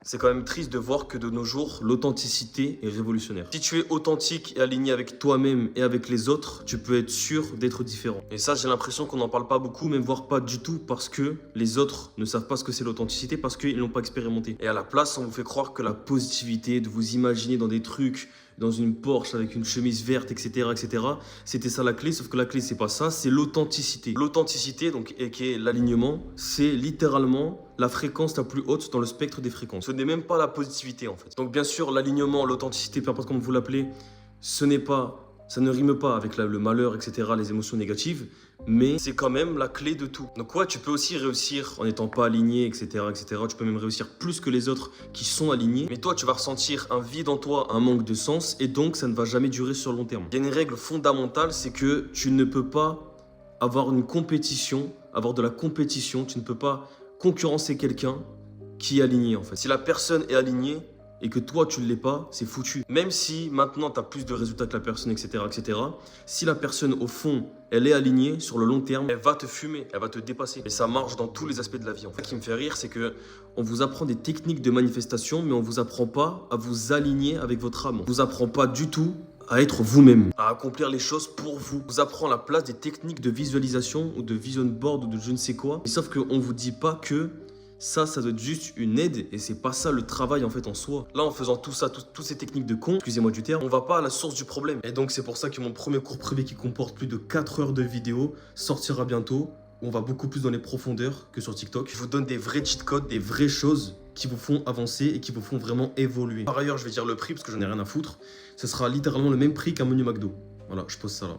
C'est quand même triste de voir que de nos jours, l'authenticité est révolutionnaire. Si tu es authentique et aligné avec toi-même et avec les autres, tu peux être sûr d'être différent. Et ça, j'ai l'impression qu'on n'en parle pas beaucoup, même voire pas du tout, parce que les autres ne savent pas ce que c'est l'authenticité, parce qu'ils l'ont pas expérimenté. Et à la place, on vous fait croire que la positivité, de vous imaginer dans des trucs, dans une Porsche avec une chemise verte, etc., c'était ça la clé, sauf que la clé, c'est pas ça, c'est l'authenticité. L'authenticité, donc, et qui est l'alignement, c'est littéralement la fréquence la plus haute dans le spectre des fréquences. Ce n'est même pas la positivité, en fait. Donc, bien sûr, l'alignement, l'authenticité, peu importe comment vous l'appelez, ça ne rime pas avec le malheur, etc., les émotions négatives, mais c'est quand même la clé de tout. Donc ouais, tu peux aussi réussir en n'étant pas aligné, etc. Tu peux même réussir plus que les autres qui sont alignés, mais toi, tu vas ressentir un vide en toi, un manque de sens, et donc ça ne va jamais durer sur le long terme. Il y a une règle fondamentale, c'est que tu ne peux pas avoir une compétition, avoir de la compétition, tu ne peux pas concurrencer quelqu'un qui est aligné, en fait. Si la personne est alignée, et que toi tu ne l'es pas, c'est foutu. Même si maintenant tu as plus de résultats que la personne, etc., si la personne au fond, elle est alignée sur le long terme, elle va te fumer, elle va te dépasser. Et ça marche dans tous les aspects de la vie. En fait, ce qui me fait rire, c'est que on vous apprend des techniques de manifestation, mais on vous apprend pas à vous aligner avec votre âme. On vous apprend pas du tout à être vous-même, à accomplir les choses pour vous. On vous apprend la place des techniques de visualisation ou de vision board ou de je ne sais quoi. Sauf qu'on vous dit pas que ça doit être juste une aide et c'est pas ça le travail en fait en soi. Là, en faisant tout ça, toutes ces techniques de con, excusez-moi du terme, on va pas à la source du problème. Et donc, c'est pour ça que mon premier cours privé qui comporte plus de 4 heures de vidéo sortira bientôt. Où on va beaucoup plus dans les profondeurs que sur TikTok. Je vous donne des vrais cheat codes, des vraies choses qui vous font avancer et qui vous font vraiment évoluer. Par ailleurs, je vais dire le prix parce que j'en ai rien à foutre. Ce sera littéralement le même prix qu'un menu McDo. Voilà, je pose ça là.